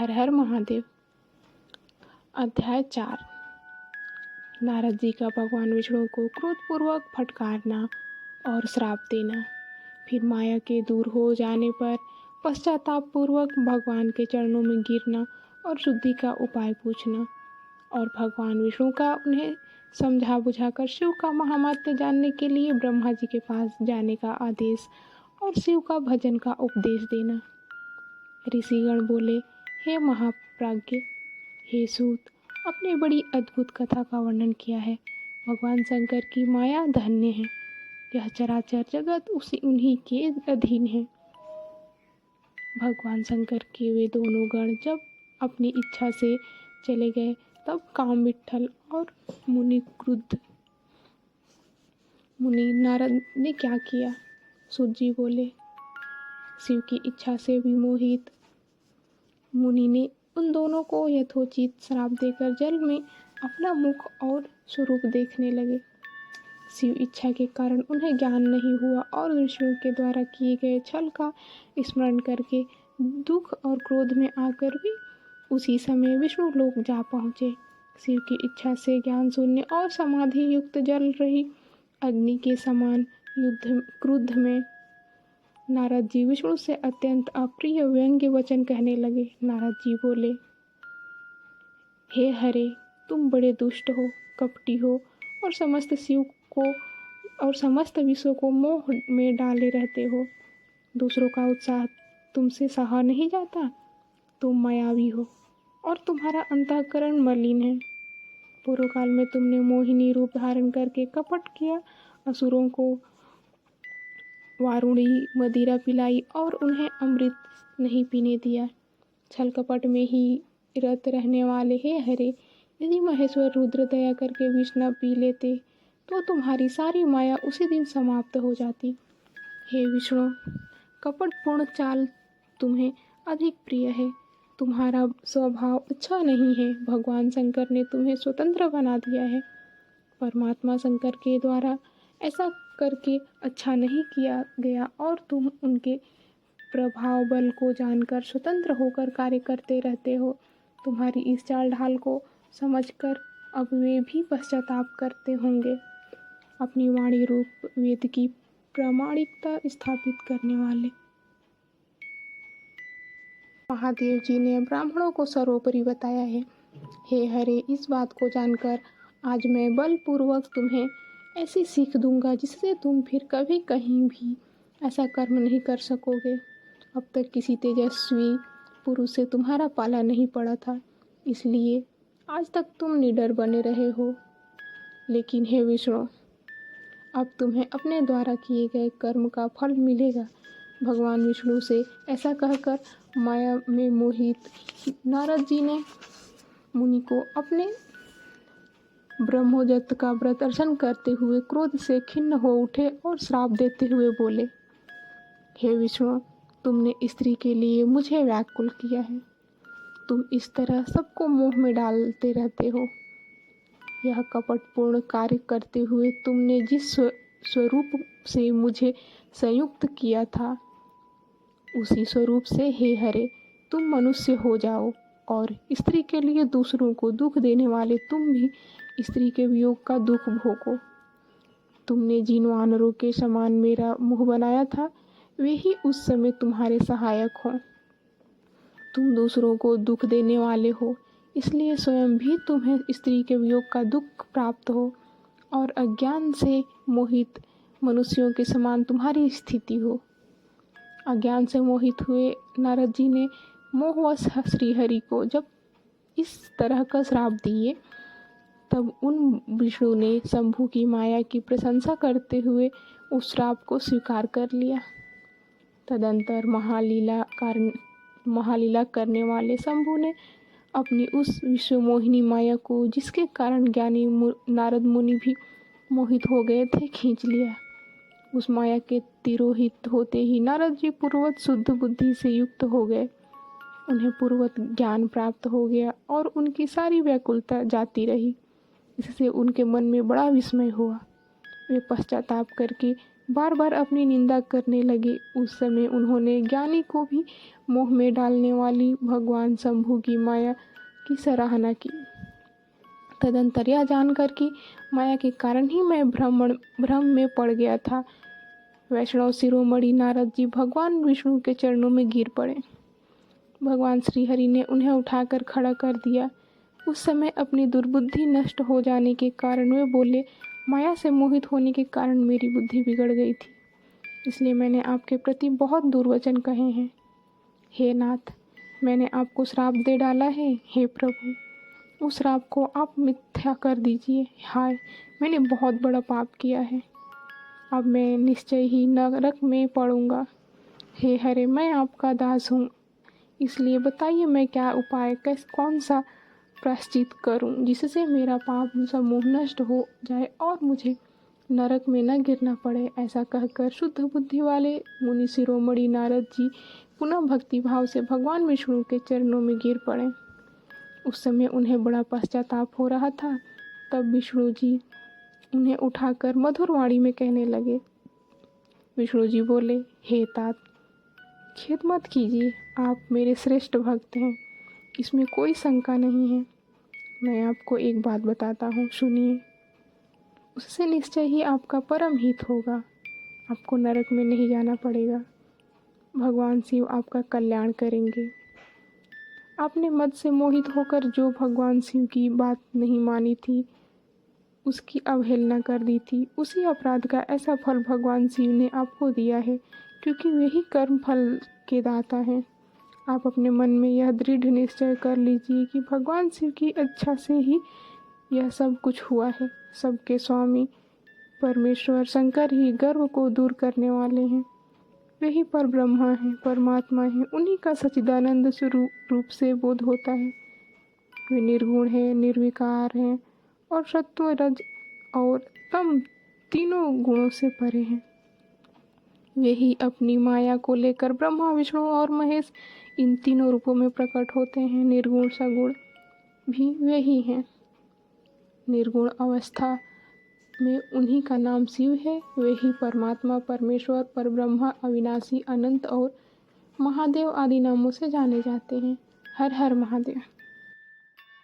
हर हर महादेव। अध्याय 4। नारद जी का भगवान विष्णु को क्रोधपूर्वक फटकारना और श्राप देना, फिर माया के दूर हो जाने पर पश्चाताप पूर्वक भगवान के चरणों में गिरना और शुद्धि का उपाय पूछना, और भगवान विष्णु का उन्हें समझा बुझाकर शिव का महात्म्य जानने के लिए ब्रह्मा जी के पास जाने का आदेश और शिव का भजन का उपदेश देना। ऋषिगण बोले, हे महाप्राज्ञ, हे सूत, अपने बड़ी अद्भुत कथा का वर्णन किया है। भगवान शंकर की माया धन्य है। यह चराचर जगत उन्हीं के अधीन है। भगवान शंकर के वे दोनों गण जब अपनी इच्छा से चले गए तब काम विट्ठल और मुनि क्रुद्ध। मुनि नारद ने क्या किया? सूत जी बोले, शिव की इच्छा से विमोहित मुनि ने उन दोनों को यथोचित श्राप देकर जल में अपना मुख और स्वरूप देखने लगे। शिव इच्छा के कारण उन्हें ज्ञान नहीं हुआ और विष्णु के द्वारा किए गए छल का स्मरण करके दुख और क्रोध में आकर भी उसी समय विष्णु लोक जा पहुँचे। शिव की इच्छा से ज्ञान शून्य और समाधि युक्त जल रही अग्नि के समान क्रुद्ध में नारद जी विष्णु से अत्यंत अप्रिय व्यंग्य वचन कहने लगे। नारद जी बोले, हे हरे, तुम बड़े दुष्ट हो, कपटी हो और समस्त विश्व को मोह में डाले रहते हो। दूसरों का उत्साह तुमसे सहा नहीं जाता। तुम मायावी हो और तुम्हारा अंतःकरण मलिन है। पूर्व काल में तुमने मोहिनी रूप धारण करके कपट किया, असुरों को वारुणी मदिरा पिलाई और उन्हें अमृत नहीं पीने दिया। छल कपट में ही रत रहने वाले हे हरे, यदि महेश्वर रुद्र दया करके विष न पी लेते तो तुम्हारी सारी माया उसी दिन समाप्त हो जाती। हे विष्णु, कपटपूर्ण चाल तुम्हें अधिक प्रिय है। तुम्हारा स्वभाव अच्छा नहीं है। भगवान शंकर ने तुम्हें स्वतंत्र बना दिया है। परमात्मा शंकर के द्वारा ऐसा करके अच्छा नहीं किया गया और तुम उनके प्रभाव बल को जानकर स्वतंत्र होकर कार्य करते रहते हो। तुम्हारी इस चाल ढाल को समझकर अब वे भी पश्चाताप करते होंगे। अपनी वाणी रूप वेद की प्रामाणिकता स्थापित करने वाले महादेव जी ने ब्राह्मणों को सर्वोपरि बताया है। हे हरे, इस बात को जानकर आज मैं बलपूर्वक तुम्हें ऐसी सीख दूंगा जिससे तुम फिर कभी कहीं भी ऐसा कर्म नहीं कर सकोगे। अब तक किसी तेजस्वी पुरुष से तुम्हारा पाला नहीं पड़ा था, इसलिए आज तक तुम निडर बने रहे हो। लेकिन हे विष्णु, अब तुम्हें अपने द्वारा किए गए कर्म का फल मिलेगा। भगवान विष्णु से ऐसा कहकर माया में मोहित नारद जी ने मुनि को अपने ब्रह्मोजत का प्रदर्शन करते हुए क्रोध से खिन्न हो उठे और श्राप देते हुए बोले, हे विष्णु, तुमने स्त्री के लिए मुझे व्याकुल किया है। तुम इस तरह सबको मोह में डालते रहते हो। यह कपटपूर्ण कार्य करते हुए तुमने जिस स्वरूप से मुझे संयुक्त किया था, उसी स्वरूप से हे हरे, तुम मनुष्य हो जाओ और स्त्री के लिए दूसरों को दुख देने वाले तुम भी स्त्री के वियोग का दुख भोगो। तुमने जिन वानरों के समान मेरा मुख बनाया था, वे ही उस समय तुम्हारे सहायक हों। तुम दूसरों को दुख देने वाले हो, इसलिए स्वयं भी तुम्हें स्त्री के वियोग का दुख प्राप्त हो और अज्ञान से मोहित मनुष्यों के समान तुम्हारी स्थिति हो। अज्ञान से मोहित हुए नारद जी ने मोहवश श्रीहरि को जब इस तरह का श्राप दिए, तब उन विष्णु ने शंभु की माया की प्रशंसा करते हुए उस श्राप को स्वीकार कर लिया। तदंतर महालीला करने वाले शंभु ने अपनी उस विश्वमोहिनी माया को, जिसके कारण ज्ञानी नारद मुनि भी मोहित हो गए थे, खींच लिया। उस माया के तिरोहित होते ही नारद जी पूर्वत शुद्ध बुद्धि से युक्त हो गए। उन्हें पूर्वत ज्ञान प्राप्त हो गया और उनकी सारी व्याकुलता जाती रही। इससे उनके मन में बड़ा विस्मय हुआ। वे पश्चाताप करके बार बार अपनी निंदा करने लगे। उस समय उन्होंने ज्ञानी को भी मोह में डालने वाली भगवान शंभु की माया की सराहना की। तदंतर यह जानकर कि माया के कारण ही मैं भ्रम में पड़ गया था, वैष्णव शिरोमणि नारद जी भगवान विष्णु के चरणों में गिर पड़े। भगवान श्रीहरि ने उन्हें उठाकर खड़ा कर दिया। उस समय अपनी दुर्बुद्धि नष्ट हो जाने के कारण वे बोले, माया से मोहित होने के कारण मेरी बुद्धि बिगड़ गई थी, इसलिए मैंने आपके प्रति बहुत दुर्वचन कहे हैं। हे नाथ, मैंने आपको श्राप दे डाला है। हे प्रभु, उस श्राप को आप मिथ्या कर दीजिए। हाय, मैंने बहुत बड़ा पाप किया है, अब मैं निश्चय ही नरक में पड़ूंगा। हे हरे, मैं आपका दास हूँ, इसलिए बताइए मैं क्या उपाय कौन सा प्रायश्चित करूं जिससे मेरा पाप समूह नष्ट हो जाए और मुझे नरक में न गिरना पड़े। ऐसा कहकर शुद्ध बुद्धि वाले मुनि शिरोमणि नारद जी पुनः भक्ति भाव से भगवान विष्णु के चरणों में गिर पड़े। उस समय उन्हें बड़ा पश्चाताप हो रहा था। तब विष्णु जी उन्हें उठाकर मधुर वाणी में कहने लगे। विष्णु जी बोले, हे तात, खेद मत कीजिए, आप मेरे श्रेष्ठ भक्त हैं, इसमें कोई शंका नहीं है। मैं आपको एक बात बताता हूँ, सुनिए। उससे निश्चय ही आपका परम हित होगा, आपको नरक में नहीं जाना पड़ेगा। भगवान शिव आपका कल्याण करेंगे। आपने मद से मोहित होकर जो भगवान शिव की बात नहीं मानी थी, उसकी अवहेलना कर दी थी, उसी अपराध का ऐसा फल भगवान शिव ने आपको दिया है, क्योंकि वही कर्म फल के दाता हैं। आप अपने मन में यह दृढ़ निश्चय कर लीजिए कि भगवान शिव की इच्छा से ही यह सब कुछ हुआ है। सबके स्वामी परमेश्वर शंकर ही गर्व को दूर करने वाले हैं। वही पर ब्रह्मा है, परमात्मा है, उन्हीं का सच्चिदानंद स्वरूप रूप से बोध होता है। वे निर्गुण है, निर्विकार हैं और सत्व, रज और तम तीनों गुणों से परे हैं। वे ही अपनी माया को लेकर ब्रह्मा, विष्णु और महेश इन तीनों रूपों में प्रकट होते हैं। निर्गुण सगुण भी वे ही हैं। निर्गुण अवस्था में उन्हीं का नाम शिव है। वे ही परमात्मा, परमेश्वर, परब्रह्मा, अविनाशी, अनंत और महादेव आदि नामों से जाने जाते हैं। हर हर महादेव।